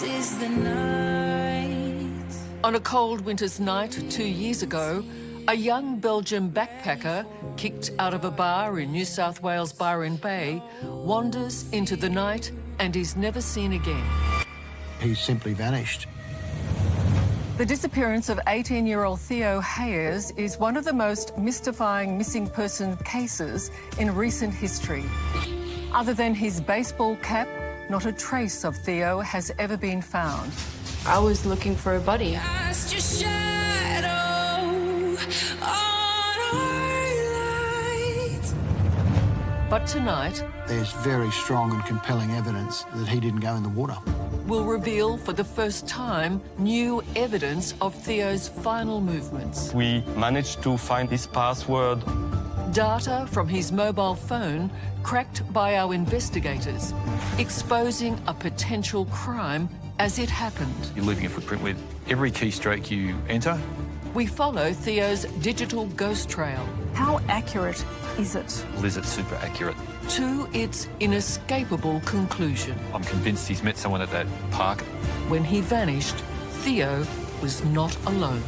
is the night. On a cold winter's night 2 years ago, a young Belgian backpacker, kicked out of a bar in New South Wales' Byron Bay, wanders into the night and is never seen again. He's simply vanished. The disappearance of 18-year-old Theo Hayes is one of the most mystifying missing person cases in recent history. Other than his baseball cap, not a trace of Theo has ever been found. I was looking for a body. Cast your shadow on our light. But tonight, There's very strong and compelling evidence that he didn't go in the water. will reveal for the first time new evidence of Theo's final movements. We managed to find his password. Data from his mobile phone cracked by our investigators, exposing a potential crime as it happened. You're leaving a footprint with every keystroke you enter. We follow Theo's digital ghost trail How accurate is it? Liz, it's super accurate. to its inescapable conclusion. I'm convinced he's met someone at that park. When he vanished, Theo was not alone.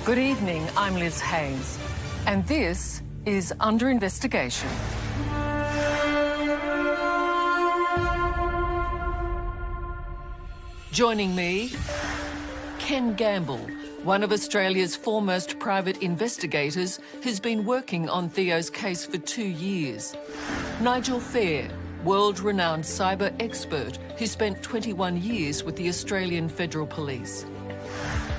Good evening, I'm Liz Hayes, and this is Under Investigation. Joining me, Ken Gamble, one of Australia's foremost private investigators who's been working on Theo's case for 2 years. Nigel Fair, world-renowned cyber expert who spent 21 years with the Australian Federal Police.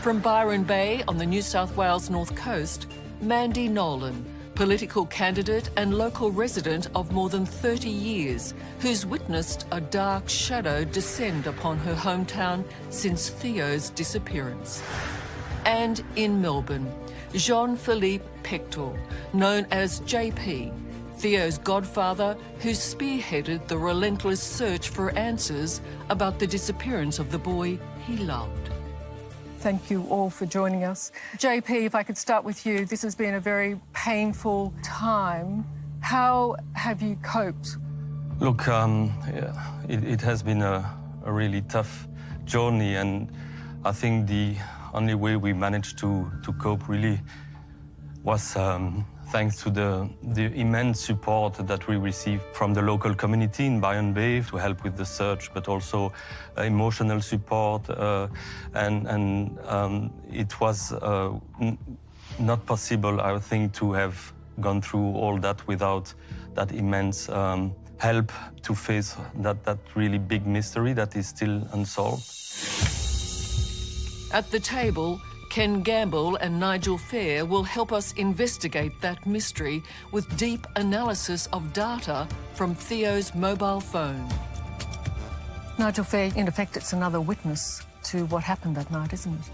From Byron Bay on the New South Wales North Coast, Mandy Nolan, political candidate and local resident of more than 30 years, who's witnessed a dark shadow descend upon her hometown since Theo's disappearance. And in Melbourne, Jean-Philippe Pector, known as JP, Theo's godfather, who spearheaded the relentless search for answers about the disappearance of the boy he loved. Thank you all for joining us. JP, if I could start with you, this has been a very painful time. How have you coped? Look, it has been a really tough journey, and I think the only way we managed to cope really was thanks to the immense support that we received from the local community in Byron Bay to help with the search, but also emotional support. And it was not possible, I think, to have gone through all that without that immense help to face that really big mystery that is still unsolved. At the table, Ken Gamble and Nigel Fair will help us investigate that mystery with deep analysis of data from Theo's mobile phone. Nigel Fair, in effect, it's another witness to what happened that night, isn't it?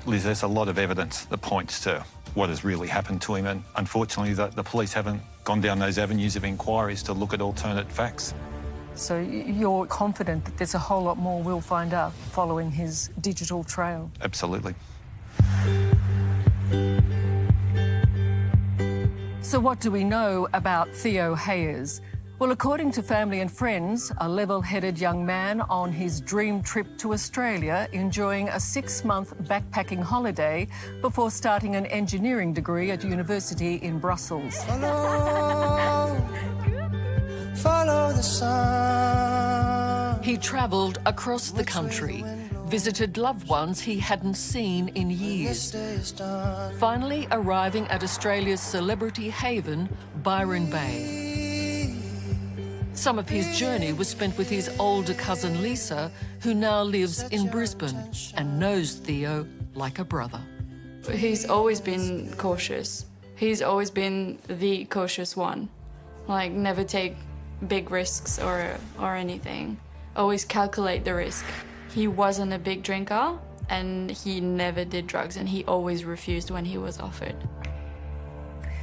Liz, there's a lot of evidence that points to what has really happened to him, and unfortunately the police haven't gone down those avenues of inquiries to look at alternate facts. So you're confident that there's a whole lot more we'll find out following his digital trail? Absolutely. So what do we know about Theo Hayes? Well, according to family and friends, a level-headed young man on his dream trip to Australia, enjoying a 6-month backpacking holiday before starting an engineering degree at university in Brussels. Follow the sun. He travelled across the country, visited loved ones he hadn't seen in years, finally arriving at Australia's celebrity haven, Byron Bay. Some of his journey was spent with his older cousin Lisa, who now lives in Brisbane and knows Theo like a brother. He's always been cautious. He's always been the cautious one. Like, never take big risks or anything. Always calculate the risk. He wasn't a big drinker, and he never did drugs, and he always refused when he was offered.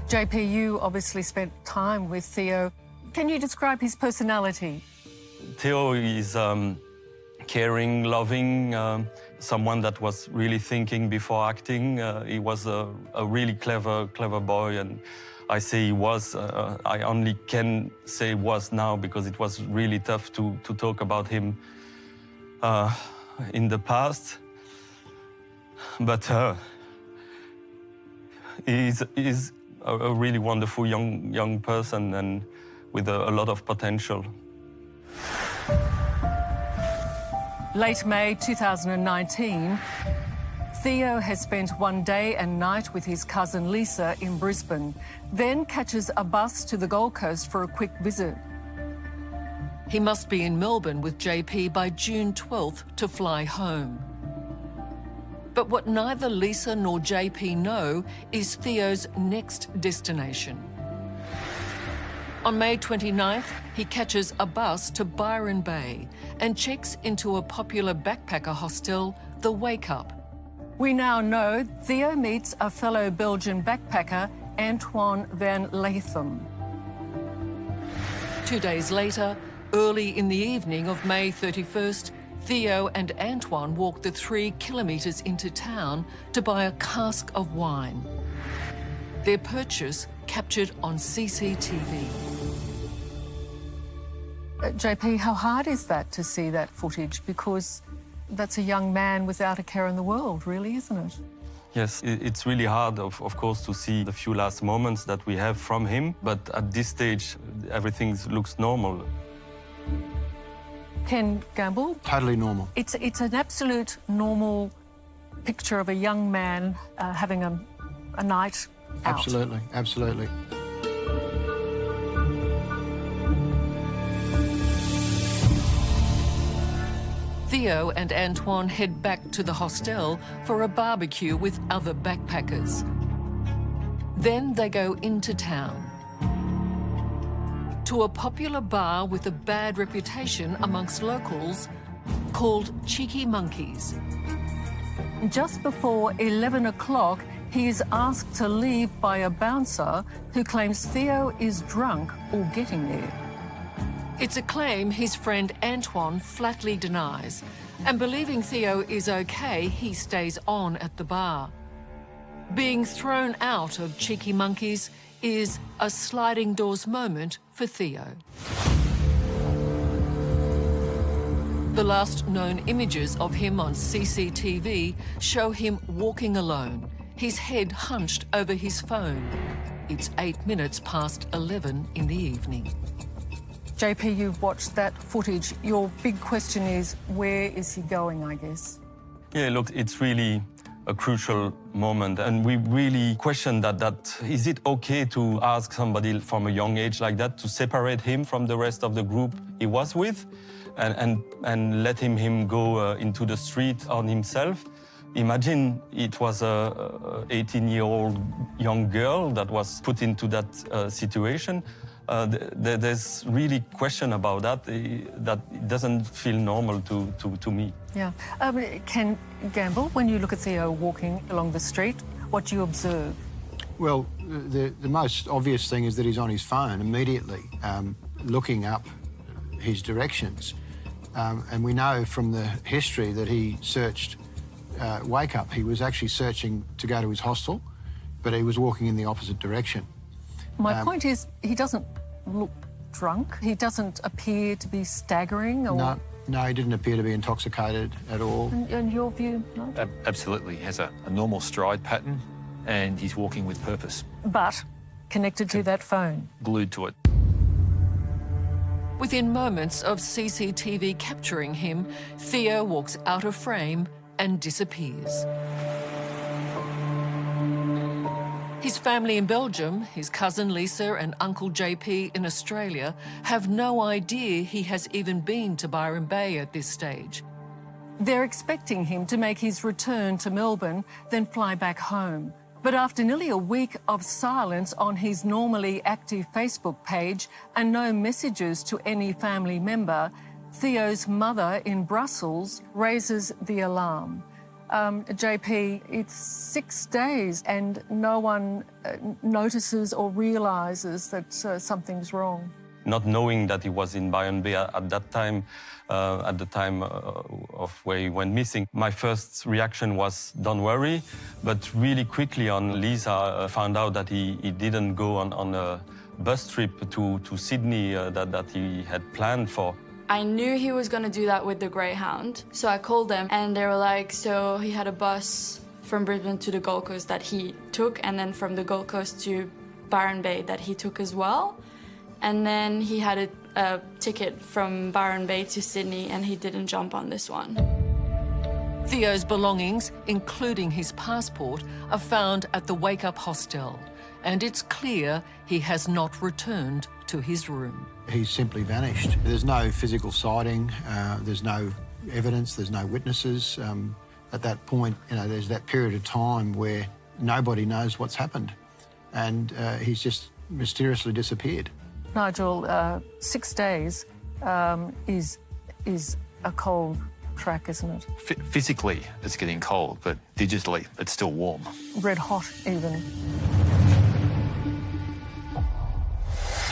JP, you obviously spent time with Theo. Can you describe his personality? Theo is caring, loving, someone that was really thinking before acting. He was a really clever boy, and I say he was. I only can say was now because it was really tough to talk about him in the past, but he's a really wonderful young person and with a lot of potential. Late May 2019, Theo has spent one day and night with his cousin Lisa in Brisbane, then catches a bus to the Gold Coast for a quick visit. He must be in Melbourne with JP by June 12th to fly home. But what neither Lisa nor JP know is Theo's next destination. On May 29th, he catches a bus to Byron Bay and checks into a popular backpacker hostel, the Wake Up. We now know Theo meets a fellow Belgian backpacker, Antoine van Latham. 2 days later, early in the evening of May 31st, Theo and Antoine walk the 3 kilometres into town to buy a cask of wine. Their purchase captured on CCTV. JP, how hard is that to see that footage? Because that's a young man without a care in the world, really, isn't it? Yes, it's really hard, of course, to see the few last moments that we have from him, but at this stage, everything looks normal. Ken Gamble? Totally normal. It's an absolute normal picture of a young man having a night out. Absolutely, absolutely. Theo and Antoine head back to the hostel for a barbecue with other backpackers. Then they go into town, to a popular bar with a bad reputation amongst locals called Cheeky Monkeys. Just before 11 o'clock, he is asked to leave by a bouncer who claims Theo is drunk or getting there. It's a claim his friend Antoine flatly denies, and believing Theo is okay, he stays on at the bar. Being thrown out of Cheeky Monkeys is a sliding doors moment for Theo. The last known images of him on CCTV show him walking alone, his head hunched over his phone. It's 8 minutes past 11 in the evening. JP, you've watched that footage. Your big question is, where is he going, I guess? Yeah, look, it's really a crucial moment, and we really question that is it okay to ask somebody from a young age like that to separate him from the rest of the group he was with and let him go into the street on himself? Imagine it was a 18-year-old young girl that was put into that situation. There's really question about that it doesn't feel normal to me. Yeah. Ken Gamble, when you look at Theo walking along the street, what do you observe? Well, the most obvious thing is that he's on his phone immediately, looking up his directions. And we know from the history that he searched Wake Up. He was actually searching to go to his hostel, but he was walking in the opposite direction. My point is, he doesn't look drunk. He doesn't appear to be staggering or... No, he didn't appear to be intoxicated at all. In your view, no? Absolutely. He has a normal stride pattern and he's walking with purpose. But connected to that phone. Glued to it. Within moments of CCTV capturing him, Theo walks out of frame and disappears. His family in Belgium, his cousin Lisa and Uncle JP in Australia have no idea he has even been to Byron Bay at this stage. They're expecting him to make his return to Melbourne, then fly back home. But after nearly a week of silence on his normally active Facebook page and no messages to any family member, Theo's mother in Brussels raises the alarm. JP, it's 6 days and no one notices or realises that something's wrong. Not knowing that he was in Byron Bay at that time, at the time of where he went missing, my first reaction was, don't worry. But really quickly on, Lisa found out that he didn't go on a bus trip to Sydney that he had planned for. I knew he was gonna do that with the Greyhound, so I called them and they were like, so he had a bus from Brisbane to the Gold Coast that he took, and then from the Gold Coast to Byron Bay that he took as well. And then he had a ticket from Byron Bay to Sydney and he didn't jump on this one. Theo's belongings, including his passport, are found at the Wake Up Hostel, and it's clear he has not returned to his room. He's simply vanished. There's no physical sighting, there's no evidence, there's no witnesses. At that point, you know, there's that period of time where nobody knows what's happened, and he's just mysteriously disappeared. Nigel, 6 days is a cold track, isn't it? Physically, it's getting cold, but digitally, it's still warm. Red hot, even.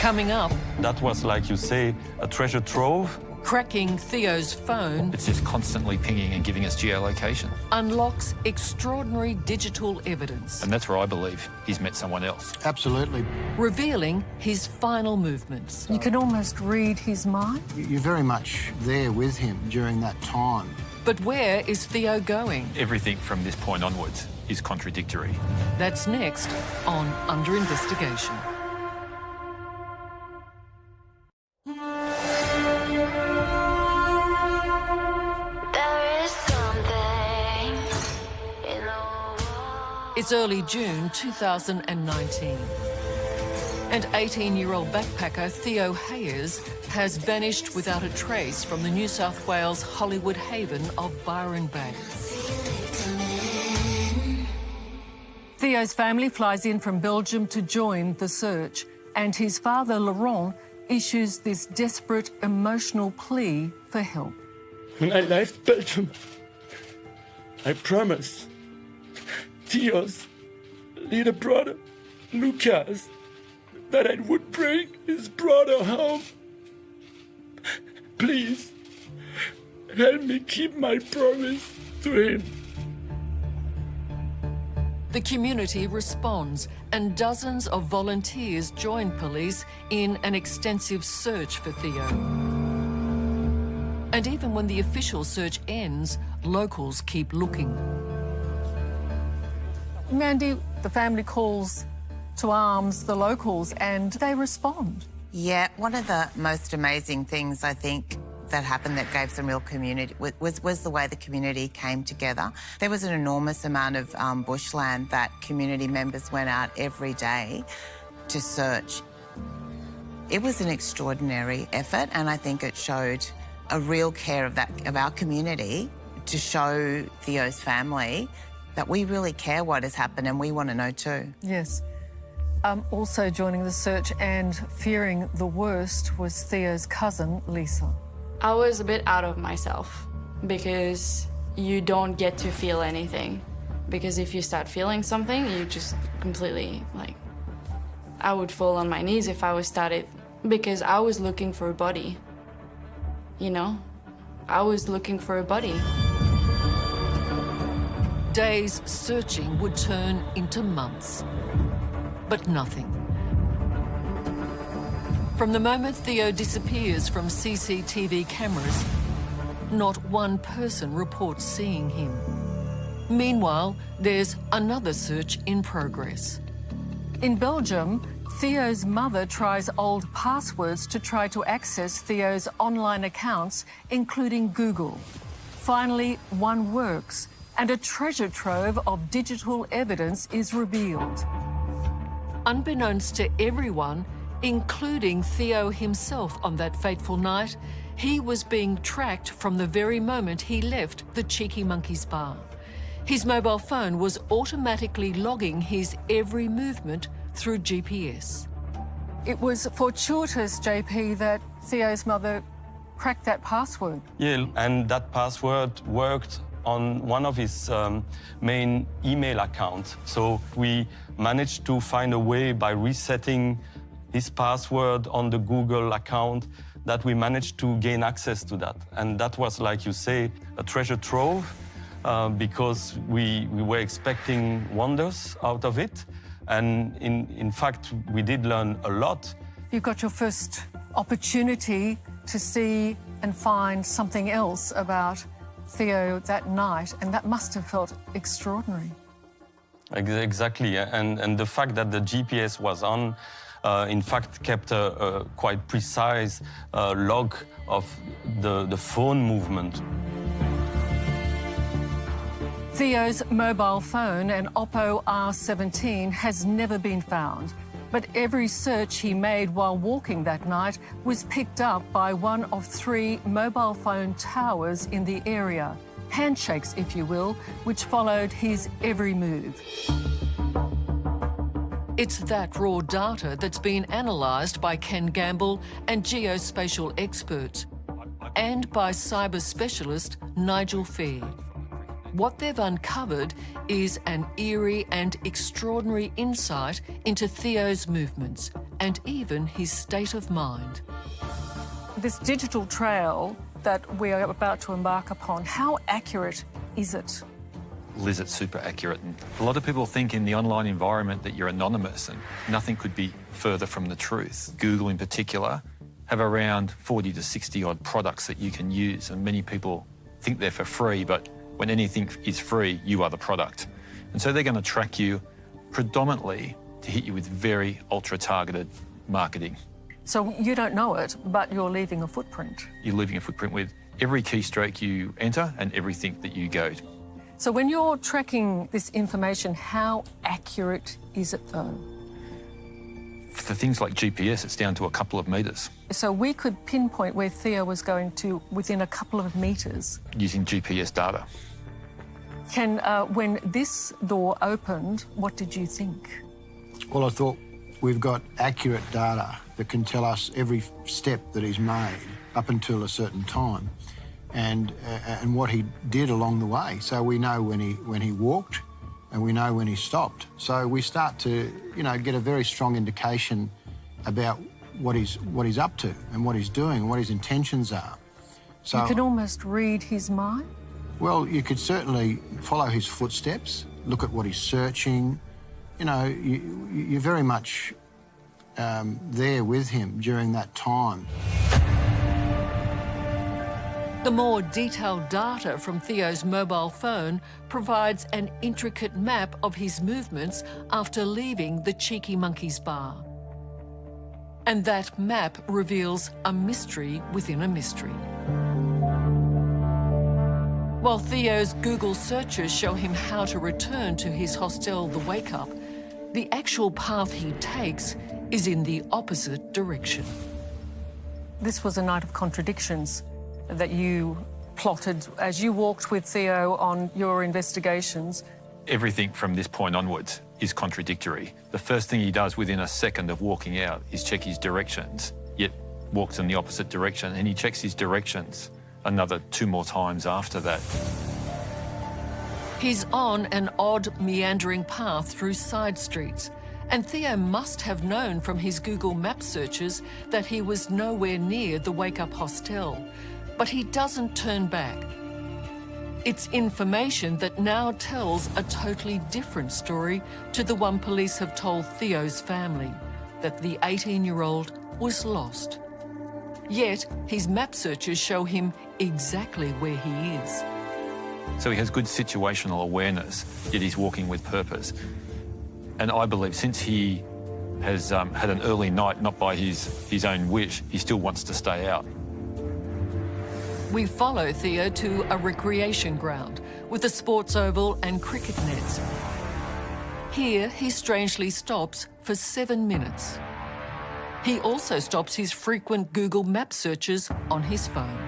Coming up, That was, like you say, a treasure trove. cracking Theo's phone It's just constantly pinging and giving us geolocation. unlocks extraordinary digital evidence, And that's where I believe he's met someone else. Absolutely. revealing his final movements. You can almost read his mind. You're very much there with him during that time. But where is Theo going? Everything from this point onwards is contradictory. That's next on Under Investigation. There is something in the world. It's early June 2019. And 18-year-old backpacker Theo Hayes has vanished without a trace from the New South Wales Hollywood haven of Byron Bay. Theo's family flies in from Belgium to join the search, and his father, Laurent, issues this desperate, emotional plea for help. When I left Belgium, I promised Theo's little brother, Lucas, that I would bring his brother home. Please, help me keep my promise to him. The community responds, and dozens of volunteers join police in an extensive search for Theo. And even when the official search ends, locals keep looking. Mandy, the family calls to arms the locals and they respond. Yeah, one of the most amazing things I think that happened that gave some real community was the way the community came together. There was an enormous amount of bushland that community members went out every day to search. It was an extraordinary effort, and I think it showed a real care of our community to show Theo's family that we really care what has happened and we want to know too. Yes. Also joining the search and fearing the worst was Theo's cousin, Lisa. I was a bit out of myself because you don't get to feel anything. Because if you start feeling something, you just completely, like, I would fall on my knees if I was started, because I was looking for a body, you know? I was looking for a body. Days searching would turn into months, but nothing. From the moment Theo disappears from CCTV cameras, not one person reports seeing him. Meanwhile, there's another search in progress. In Belgium, Theo's mother tries old passwords to try to access Theo's online accounts, including Google. Finally, one works, and a treasure trove of digital evidence is revealed. Unbeknownst to everyone, including Theo himself on that fateful night, he was being tracked from the very moment he left the Cheeky Monkeys bar. His mobile phone was automatically logging his every movement through GPS. It was fortuitous, JP, that Theo's mother cracked that password. Yeah, and that password worked on one of his main email accounts. So we managed to find a way by resetting his password on the Google account that we managed to gain access to that. And that was, like you say, a treasure trove because we were expecting wonders out of it. And in fact, we did learn a lot. You got your first opportunity to see and find something else about Theo that night, and that must have felt extraordinary. Exactly, and the fact that the GPS was on, in fact, kept a quite precise log of the phone movement. Theo's mobile phone, an Oppo R17, has never been found. But every search he made while walking that night was picked up by one of 3 mobile phone towers in the area. Handshakes, if you will, which followed his every move. It's that raw data that's been analysed by Ken Gamble and geospatial experts, and by cyber specialist Nigel Fair. What they've uncovered is an eerie and extraordinary insight into Theo's movements and even his state of mind. This digital trail that we are about to embark upon, how accurate is it? Liz, it's super accurate. And a lot of people think in the online environment that you're anonymous, and nothing could be further from the truth. Google in particular have around 40 to 60 odd products that you can use, and many people think they're for free, but when anything is free, you are the product. And so they're going to track you predominantly to hit you with very ultra-targeted marketing. So you don't know it, but you're leaving a footprint. You're leaving a footprint with every keystroke you enter and everything that you go. So when you're tracking this information, how accurate is it, though? For things like GPS, it's down to a couple of metres. So we could pinpoint where Theo was going to within a couple of metres. Using GPS data. When this door opened, what did you think? Well, I thought we've got accurate data that can tell us every step that he's made up until a certain time, and what he did along the way. So we know when he walked, and we know when he stopped. So we start to, get a very strong indication about what he's up to and what he's doing and what his intentions are. So you can almost read his mind? Well, you could certainly follow his footsteps, look at what he's searching. You're very much there with him during that time. The more detailed data from Theo's mobile phone provides an intricate map of his movements after leaving the Cheeky Monkeys bar. And that map reveals a mystery within a mystery. While Theo's Google searches show him how to return to his hostel, The Wake Up, the actual path he takes is in the opposite direction. This was a night of contradictions that you plotted as you walked with Theo on your investigations. Everything from this point onwards is contradictory. The first thing he does within a second of walking out is check his directions, yet walks in the opposite direction, and he checks his directions another 2 more times after that. He's on an odd, meandering path through side streets, and Theo must have known from his Google Maps searches that he was nowhere near the Wake Up hostel, but he doesn't turn back. It's information that now tells a totally different story to the one police have told Theo's family, that the 18-year-old was lost. Yet, his map searches show him exactly where he is. So he has good situational awareness, yet he's walking with purpose. And I believe since he has had an early night, not by his own wish, he still wants to stay out. We follow Theo to a recreation ground with a sports oval and cricket nets. Here, he strangely stops for 7 minutes. He also stops his frequent Google Map searches on his phone.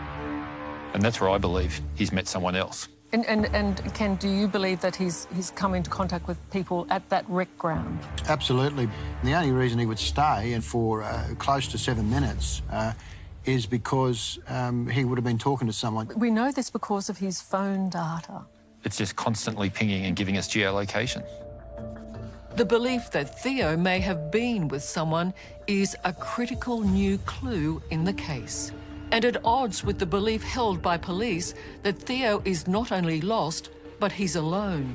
And that's where I believe he's met someone else. And Ken, do you believe that he's come into contact with people at that rec ground? Absolutely. The only reason he would stay and for close to 7 minutes is because he would have been talking to someone. We know this because of his phone data. It's just constantly pinging and giving us geolocation. The belief that Theo may have been with someone is a critical new clue in the case, and at odds with the belief held by police that Theo is not only lost, but he's alone.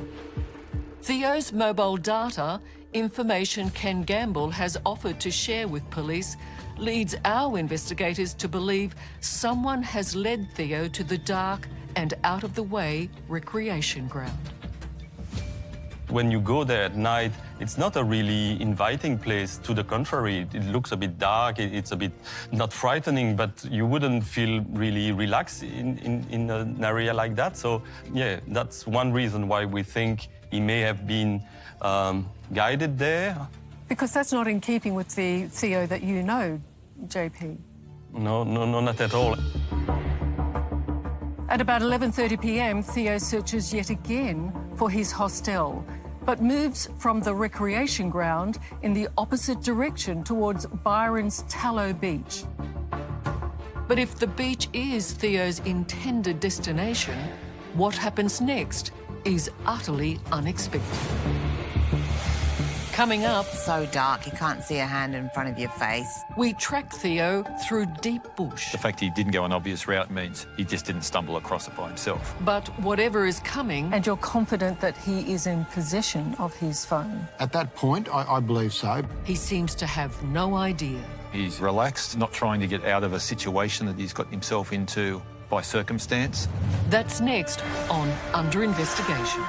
Theo's mobile data, information Ken Gamble has offered to share with police, leads our investigators to believe someone has led Theo to the dark and out-of-the-way recreation ground. When you go there at night, it's not a really inviting place. To the contrary, it looks a bit dark, it's a bit not frightening, but you wouldn't feel really relaxed in an area like that. So, yeah, that's one reason why we think he may have been guided there. Because that's not in keeping with the Theo that you know, JP. No, not at all. At about 11:30 p.m, Theo searches yet again for his hostel, but moves from the recreation ground in the opposite direction towards Byron's Tallow Beach. But if the beach is Theo's intended destination, what happens next is utterly unexpected. Coming up, So dark, you can't see a hand in front of your face. we track Theo through deep bush. The fact he didn't go an obvious route means he just didn't stumble across it by himself. But whatever is coming, And you're confident that he is in possession of his phone? At that point, I believe so. he seems to have no idea. He's relaxed, not trying to get out of a situation that he's got himself into by circumstance. That's next on Under Investigation.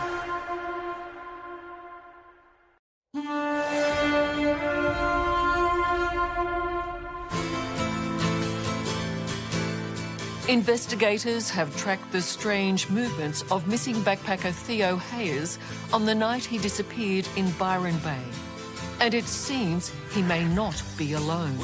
Investigators have tracked the strange movements of missing backpacker Theo Hayes on the night he disappeared in Byron Bay. And it seems he may not be alone.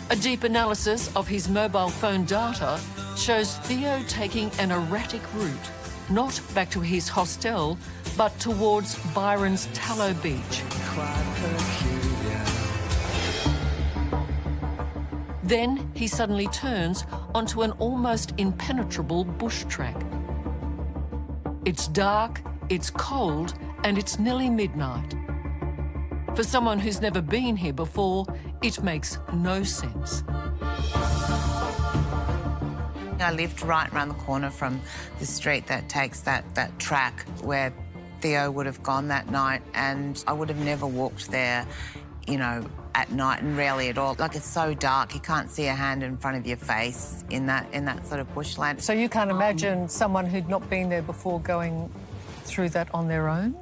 A deep analysis of his mobile phone data shows Theo taking an erratic route, not back to his hostel, but towards Byron's Tallow Beach. Then he suddenly turns onto an almost impenetrable bush track. It's dark, it's cold, and it's nearly midnight. For someone who's never been here before, it makes no sense. I lived right around the corner from the street that takes that track where Theo would have gone that night, and I would have never walked there, you know, at night, and rarely at all. Like, it's so dark, you can't see a hand in front of your face in that sort of bushland. So you can't imagine someone who'd not been there before going through that on their own?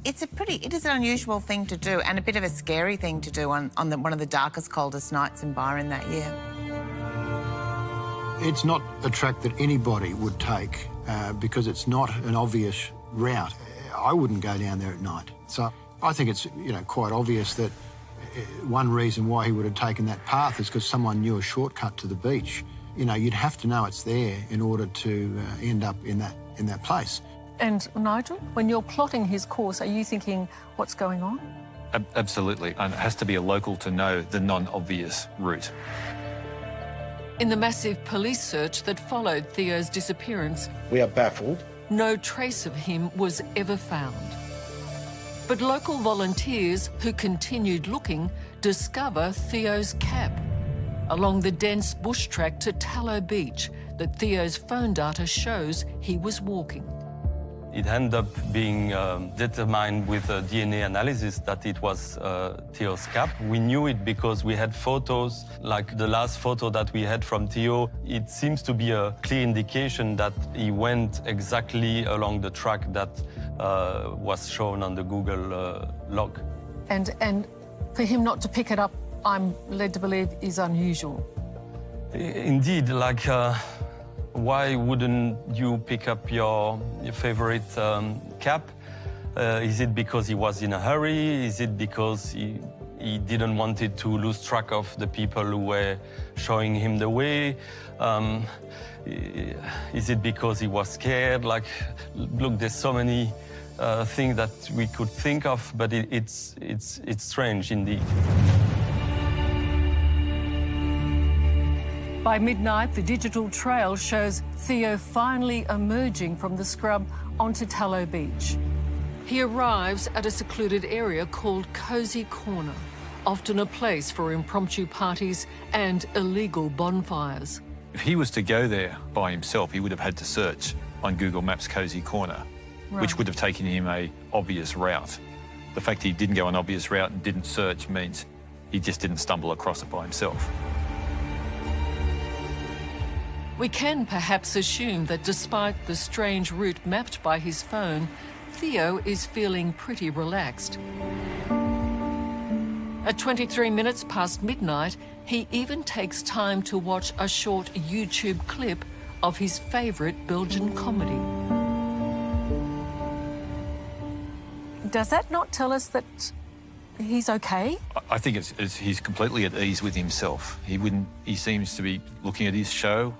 It is an unusual thing to do, and a bit of a scary thing to do on one of the darkest, coldest nights in Byron that year. It's not a track that anybody would take because it's not an obvious route. I wouldn't go down there at night. So I think it's, you know, quite obvious that one reason why he would have taken that path is because someone knew a shortcut to the beach. You know, you'd have to know it's there in order to end up in that place. And Nigel, when you're plotting his course, are you thinking, what's going on? Absolutely. And it has to be a local to know the non-obvious route. In the massive police search that followed Theo's disappearance, We are baffled. no trace of him was ever found. But local volunteers who continued looking discover Theo's cab along the dense bush track to Tallow Beach that Theo's phone data shows he was walking. It ended up being determined with a DNA analysis that it was Theo's cap. We knew it because we had photos, like the last photo that we had from Theo. It seems to be a clear indication that he went exactly along the track that was shown on the Google log. And for him not to pick it up, I'm led to believe, is unusual. Indeed, like, why wouldn't you pick up your favorite cap? Is it because he was in a hurry? Is it because he didn't want it to lose track of the people who were showing him the way? Is it because he was scared? Like, look, there's so many things that we could think of, but it's strange indeed. By midnight, the digital trail shows Theo finally emerging from the scrub onto Tallow Beach. He arrives at a secluded area called Cozy Corner, often a place for impromptu parties and illegal bonfires. If he was to go there by himself, he would have had to search on Google Maps Cozy Corner, which would have taken him a obvious route. The fact he didn't go an obvious route and didn't search means he just didn't stumble across it by himself. We can perhaps assume that despite the strange route mapped by his phone, Theo is feeling pretty relaxed. At 23 minutes past midnight, he even takes time to watch a short YouTube clip of his favourite Belgian comedy. Does that not tell us that he's okay? I think he's completely at ease with himself. He seems to be looking at his show.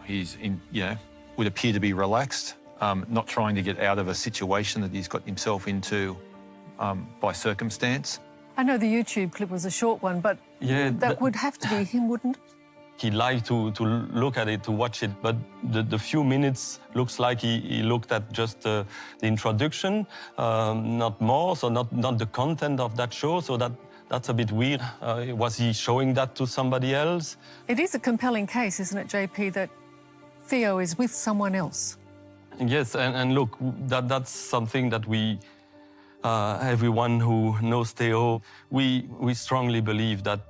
Would appear to be relaxed, not trying to get out of a situation that he's got himself into by circumstance. I know the YouTube clip was a short one, but that would have to be him, wouldn't it? He liked to look at it, to watch it, but the few minutes looks like he looked at just the introduction, not more, so not the content of that show, so that's a bit weird. Was he showing that to somebody else? It is a compelling case, isn't it, JP, that Theo is with someone else? Yes, and look, that's something that we, everyone who knows Theo, we strongly believe that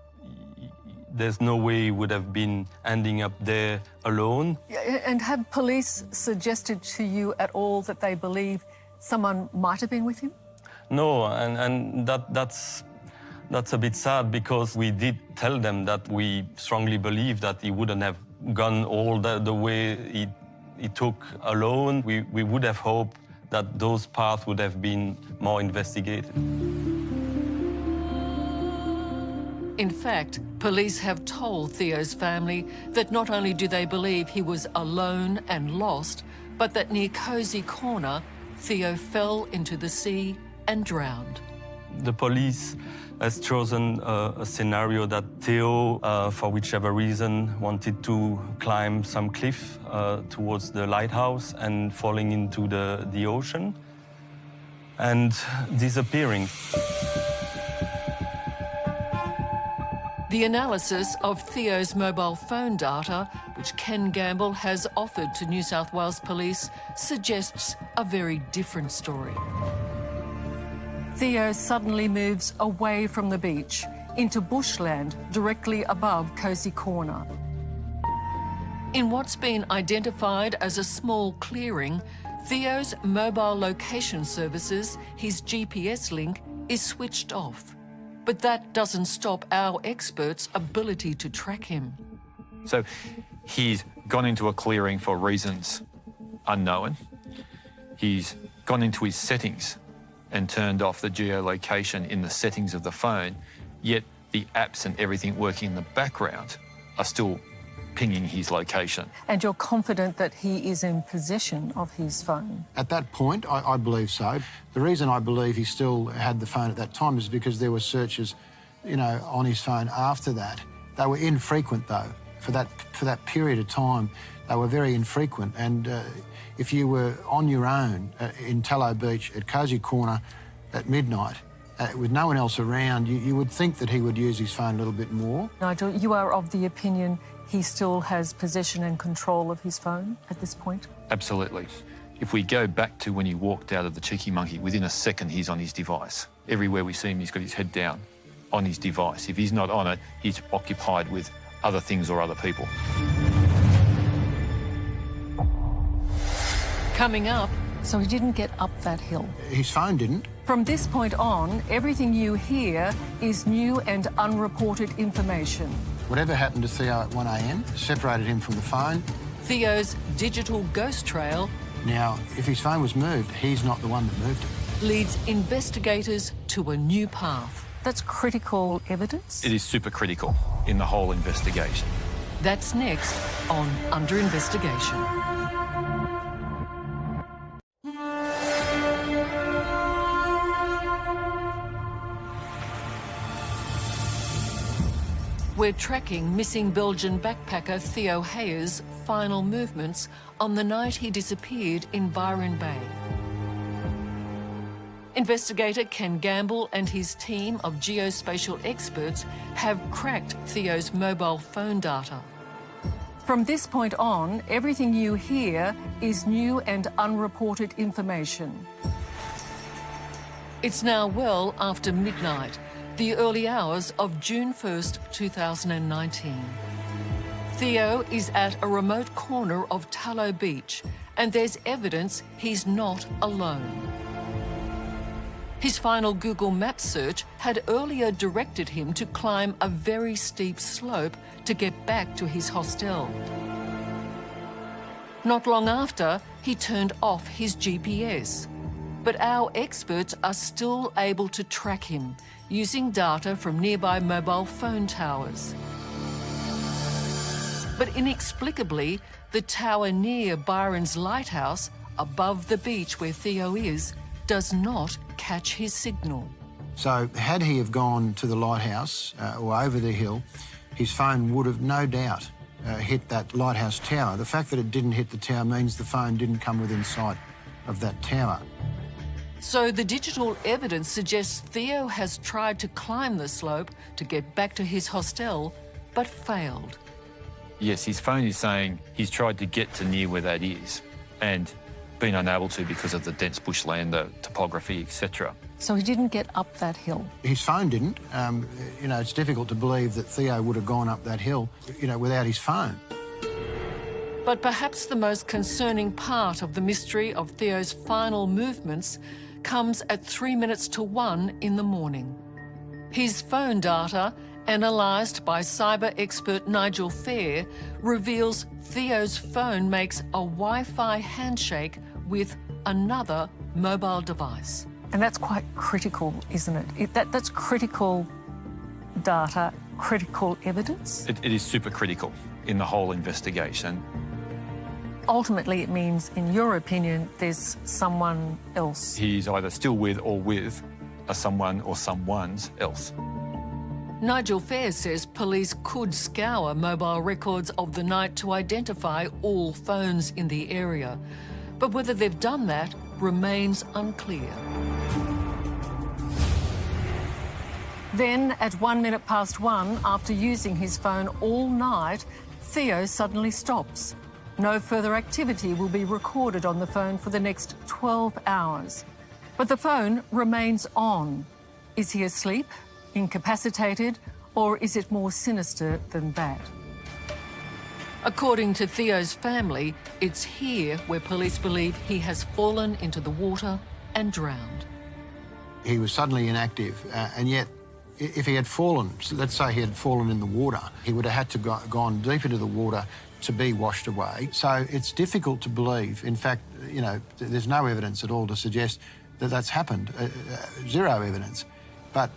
there's no way he would have been ending up there alone. And have police suggested to you at all that they believe someone might have been with him? No, and that's a bit sad, because we did tell them that we strongly believe that he wouldn't have gone all the way he took alone. We would have hoped that those paths would have been more investigated. In fact, police have told Theo's family that not only do they believe he was alone and lost, but that near Cozy Corner, Theo fell into the sea and drowned. The police has chosen a scenario that Theo, for whichever reason, wanted to climb some cliff towards the lighthouse and falling into the ocean and disappearing. The analysis of Theo's mobile phone data, which Ken Gamble has offered to New South Wales Police, suggests a very different story. Theo suddenly moves away from the beach into bushland directly above Cozy Corner. In what's been identified as a small clearing, Theo's mobile location services, his GPS link, is switched off. But that doesn't stop our experts' ability to track him. So he's gone into a clearing for reasons unknown. He's gone into his settings and turned off the geolocation in the settings of the phone, yet the apps and everything working in the background are still pinging his location. And you're confident that he is in possession of his phone? At that point, I believe so. The reason I believe he still had the phone at that time is because there were searches, on his phone after that. They were infrequent, though. For that period of time, they were very infrequent. And if you were on your own in Tallow Beach at Cozy Corner at midnight, with no one else around, you would think that he would use his phone a little bit more. Nigel, you are of the opinion he still has possession and control of his phone at this point? Absolutely. If we go back to when he walked out of the Cheeky Monkey, within a second he's on his device. Everywhere we see him, he's got his head down on his device. If he's not on it, he's occupied with other things or other people. Coming up, so he didn't get up that hill? His phone didn't. From this point on, everything you hear is new and unreported information. Whatever happened to Theo at 1 a.m. separated him from the phone. Theo's digital ghost trail. Now, if his phone was moved, he's not the one that moved it. Leads investigators to a new path. That's critical evidence? It is super critical in the whole investigation. That's next on Under Investigation. We're tracking missing Belgian backpacker Theo Hayer's final movements on the night he disappeared in Byron Bay. Investigator Ken Gamble and his team of geospatial experts have cracked Theo's mobile phone data. From this point on, everything you hear is new and unreported information. It's now well after midnight, the early hours of June 1st, 2019. Theo is at a remote corner of Tallow Beach, and there's evidence he's not alone. His final Google Maps search had earlier directed him to climb a very steep slope to get back to his hostel. Not long after, he turned off his GPS. But our experts are still able to track him using data from nearby mobile phone towers. But inexplicably, the tower near Byron's lighthouse, above the beach where Theo is, does not catch his signal. So had he have gone to the lighthouse or over the hill, his phone would have no doubt hit that lighthouse tower. The fact that it didn't hit the tower means the phone didn't come within sight of that tower. So the digital evidence suggests Theo has tried to climb the slope to get back to his hostel, but failed. Yes, his phone is saying he's tried to get to near where that is and been unable to because of the dense bushland, the topography, etc. So he didn't get up that hill. His phone didn't. You know, it's difficult to believe that Theo would have gone up that hill, you know, without his phone. But perhaps the most concerning part of the mystery of Theo's final movements comes at 3 minutes to 1 in the morning. His phone data, analysed by cyber expert Nigel Fair, reveals Theo's phone makes a Wi-Fi handshake with another mobile device. And that's quite critical, isn't it? That's critical data, critical evidence. It is super critical in the whole investigation. Ultimately, it means, in your opinion, there's someone else. He's either still with or with a someone or someone's else. Nigel Fair says police could scour mobile records of the night to identify all phones in the area. But whether they've done that remains unclear. Then, at 1 minute past 1, after using his phone all night, Theo suddenly stops. No further activity will be recorded on the phone for the next 12 hours. But the phone remains on. Is he asleep, incapacitated, or is it more sinister than that? According to Theo's family, it's here where police believe he has fallen into the water and drowned. He was suddenly inactive, and yet if he had fallen, so let's say he had fallen in the water, he would have had to gone deep into the water to be washed away. So it's difficult to believe. In fact, you know, there's no evidence at all to suggest that that's happened, zero evidence. But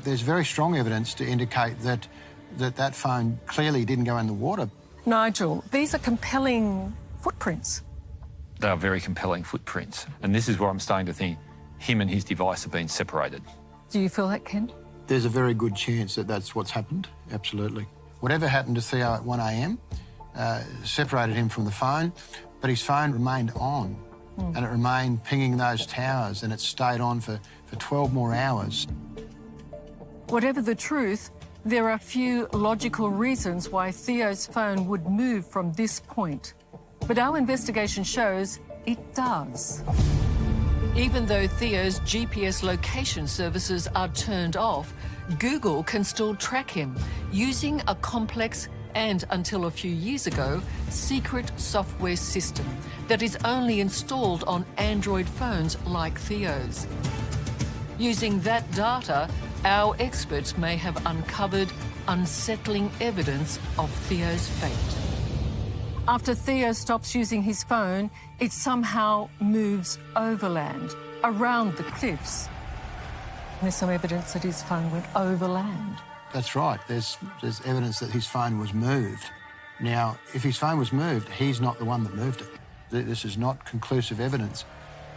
there's very strong evidence to indicate that phone clearly didn't go in the water. Nigel, these are compelling footprints. They are very compelling footprints. And this is where I'm starting to think him and his device have been separated. Do you feel that, Ken? There's a very good chance that that's what's happened, absolutely. Whatever happened to Theo at 1 a.m. Separated him from the phone, but his phone remained on and it remained pinging those towers, and it stayed on for 12 more hours. Whatever the truth, there are few logical reasons why Theo's phone would move from this point. But our investigation shows it does. Even though Theo's GPS location services are turned off, Google can still track him using a complex and, until a few years ago, secret software system that is only installed on Android phones like Theo's. Using that data, our experts may have uncovered unsettling evidence of Theo's fate. After Theo stops using his phone, it somehow moves overland, around the cliffs. There's some evidence that his phone went overland. That's right. There's evidence that his phone was moved. Now, if his phone was moved, he's not the one that moved it. This is not conclusive evidence,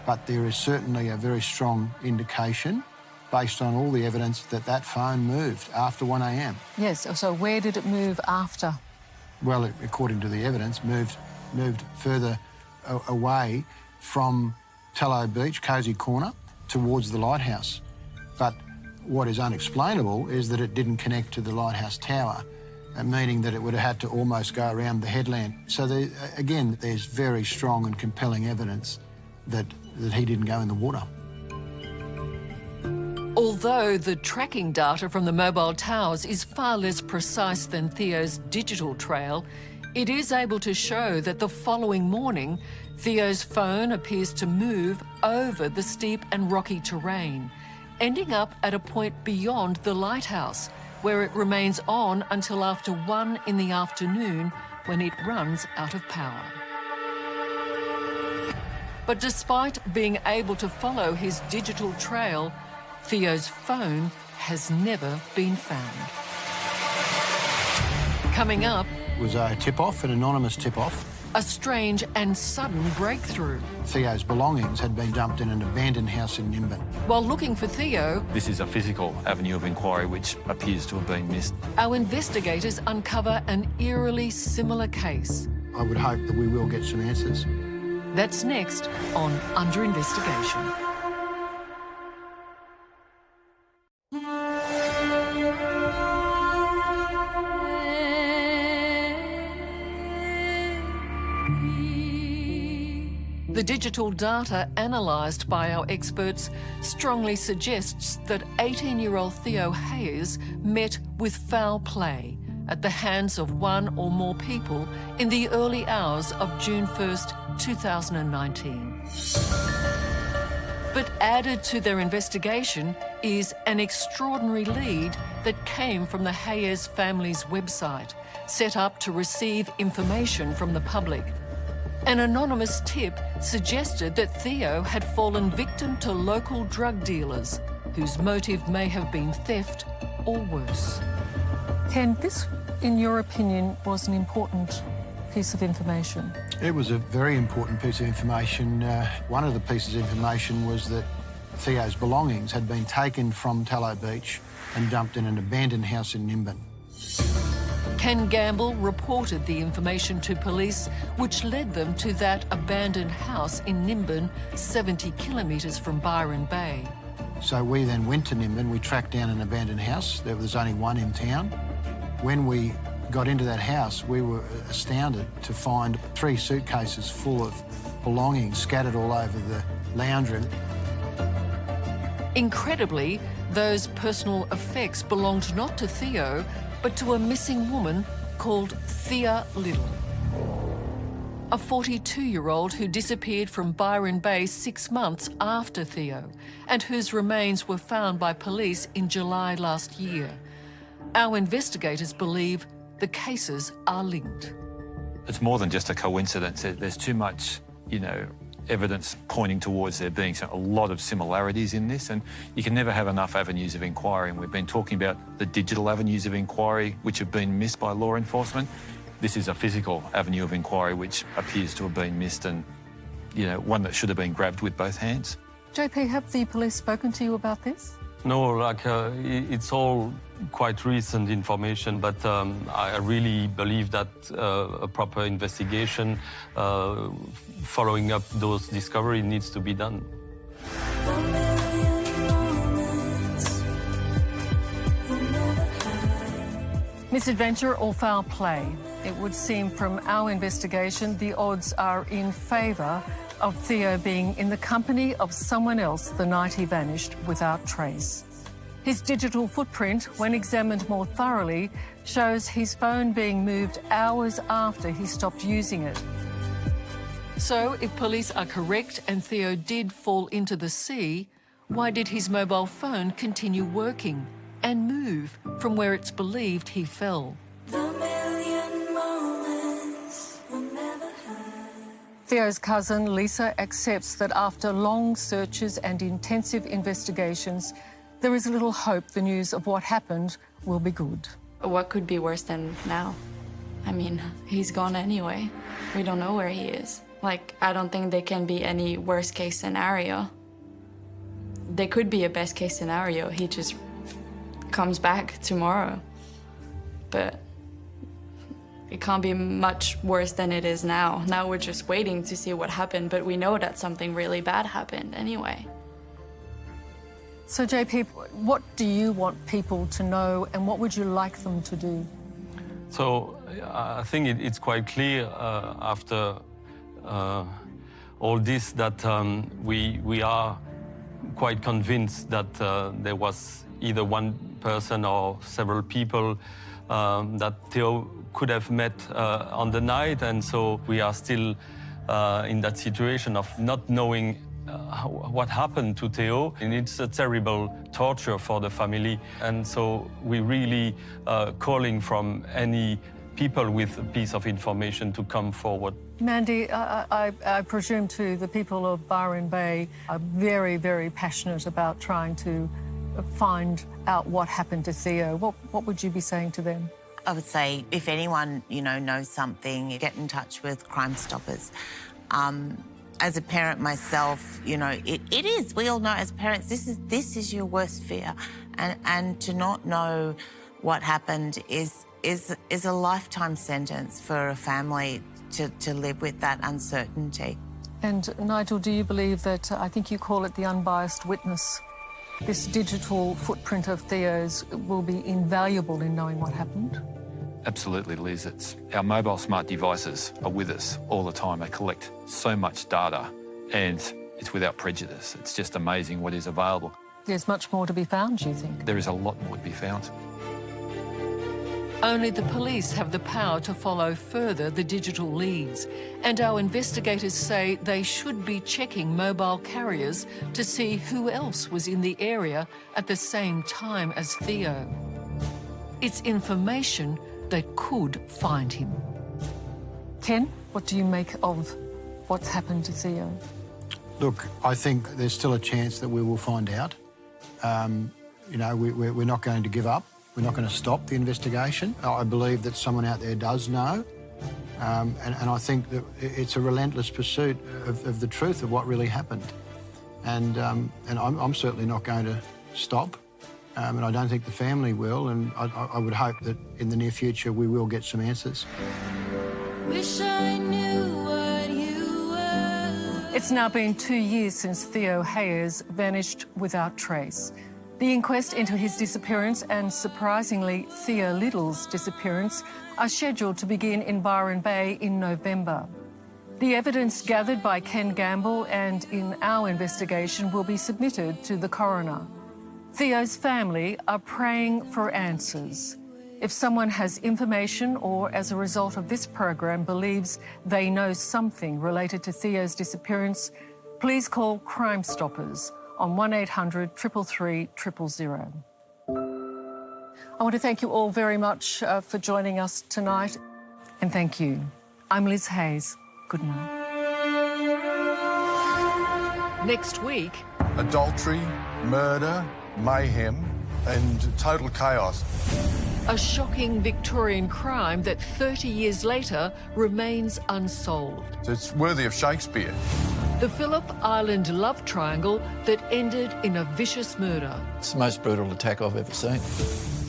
but there is certainly a very strong indication, based on all the evidence, that phone moved after 1 a.m. Yes, so where did it move after? Well, according to the evidence, moved further away from Tallow Beach, Cosy Corner, towards the lighthouse. But what is unexplainable is that it didn't connect to the lighthouse tower meaning that it would have had to almost go around the headland. So, again, there's very strong and compelling evidence that he didn't go in the water. Although the tracking data from the mobile towers is far less precise than Theo's digital trail, it is able to show that the following morning, Theo's phone appears to move over the steep and rocky terrain, ending up at a point beyond the lighthouse, where it remains on until after 1 in the afternoon, when it runs out of power. But despite being able to follow his digital trail, Theo's phone has never been found. Coming up, Was a tip-off, an anonymous tip-off. a strange and sudden breakthrough. Theo's belongings had been dumped in an abandoned house in Nimbin. While looking for Theo, This is a physical avenue of inquiry which appears to have been missed. our investigators uncover an eerily similar case. I would hope that we will get some answers. That's next on Under Investigation. The digital data analysed by our experts strongly suggests that 18-year-old Theo Hayes met with foul play at the hands of one or more people in the early hours of June 1st, 2019. But added to their investigation is an extraordinary lead that came from the Hayes family's website, set up to receive information from the public. An anonymous tip suggested that Theo had fallen victim to local drug dealers, whose motive may have been theft or worse. Ken, this, in your opinion, was an important piece of information. It was a very important piece of information. One of the pieces of information was that Theo's belongings had been taken from Tallow Beach and dumped in an abandoned house in Nimbin. Ken Gamble reported the information to police, which led them to that abandoned house in Nimbin, 70 kilometres from Byron Bay. So we then went to Nimbin, we tracked down an abandoned house. There was only one in town. When we got into that house, we were astounded to find 3 suitcases full of belongings scattered all over the lounge room. Incredibly, those personal effects belonged not to Theo, but to a missing woman called Thea Little. A 42-year-old who disappeared from Byron Bay 6 months after Theo, and whose remains were found by police in July last year. Our investigators believe the cases are linked. It's more than just a coincidence. There's too much, evidence pointing towards there being a lot of similarities in this, and you can never have enough avenues of inquiry. And we've been talking about the digital avenues of inquiry which have been missed by law enforcement. This is a physical avenue of inquiry which appears to have been missed, and one that should have been grabbed with both hands. JP, have the police spoken to you about this? No, it's all quite recent information, but I really believe that a proper investigation following up those discoveries needs to be done. Misadventure or foul play? It would seem from our investigation the odds are in favour of Theo being in the company of someone else the night he vanished without trace. His digital footprint, when examined more thoroughly, shows his phone being moved hours after he stopped using it. So, if police are correct and Theo did fall into the sea, why did his mobile phone continue working and move from where it's believed he fell? Theo's cousin, Lisa, accepts that after long searches and intensive investigations, there is little hope the news of what happened will be good. What could be worse than now? I mean, he's gone anyway. We don't know where he is. I don't think there can be any worst case scenario. There could be a best case scenario. He just comes back tomorrow. But it can't be much worse than it is now. Now we're just waiting to see what happened, but we know that something really bad happened anyway. So, JP, what do you want people to know and what would you like them to do? So I think it's quite clear after all this that we are quite convinced that there was either one person or several people that Theo could have met on the night, and so we are still in that situation of not knowing what happened to Theo, and it's a terrible torture for the family, and so we really calling from any people with a piece of information to come forward. Mandy, I presume too the people of Byron Bay are very, very passionate about trying to find out what happened to Theo. What would you be saying to them? I would say if anyone, knows something, get in touch with Crime Stoppers. As a parent myself, it is. We all know as parents, this is your worst fear. And to not know what happened is a lifetime sentence for a family to live with that uncertainty. And Nigel, do you believe that, I think you call it the unbiased witness, this digital footprint of Theo's will be invaluable in knowing what happened? Absolutely, Liz. Our mobile smart devices are with us all the time. They collect so much data, and it's without prejudice. It's just amazing what is available. There's much more to be found, do you think? There is a lot more to be found. Only the police have the power to follow further the digital leads, and our investigators say they should be checking mobile carriers to see who else was in the area at the same time as Theo. It's information that could find him. Ken, what do you make of what's happened to Theo? Look, I think there's still a chance that we will find out. We're not going to give up. We're not going to stop the investigation. I believe that someone out there does know. And I think that it's a relentless pursuit of the truth of what really happened. And I'm certainly not going to stop. And I don't think the family will. And I would hope that in the near future we will get some answers. Wish I knew what you were. It's now been 2 years since Theo Hayes vanished without trace. The inquest into his disappearance and, surprisingly, Theo Little's disappearance are scheduled to begin in Byron Bay in November. The evidence gathered by Ken Gamble and in our investigation will be submitted to the coroner. Theo's family are praying for answers. If someone has information or, as a result of this program, believes they know something related to Theo's disappearance, please call Crime Stoppers on 1800 333 000. I want to thank you all very much for joining us tonight, and thank you. I'm Liz Hayes. Good night. Next week, adultery, murder, mayhem and total chaos. a shocking Victorian crime that 30 years later remains unsolved. It's worthy of Shakespeare. The Phillip Island love triangle that ended in a vicious murder. It's the most brutal attack I've ever seen.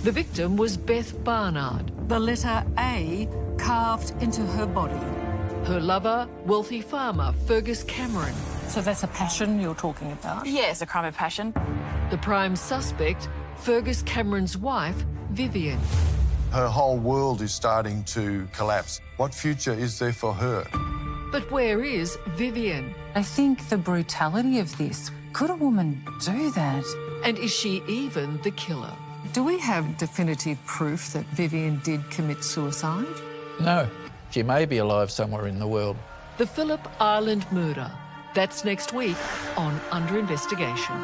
The victim was Beth Barnard. The letter A carved into her body. Her lover, wealthy farmer Fergus Cameron. So that's a passion you're talking about? Yes, a crime of passion. The prime suspect, Fergus Cameron's wife, Vivian. Her whole world is starting to collapse. What future is there for her? But where is Vivian? I think the brutality of this. Could a woman do that? And is she even the killer? Do we have definitive proof that Vivian did commit suicide? No. She may be alive somewhere in the world. The Phillip Island murder. That's next week on Under Investigation.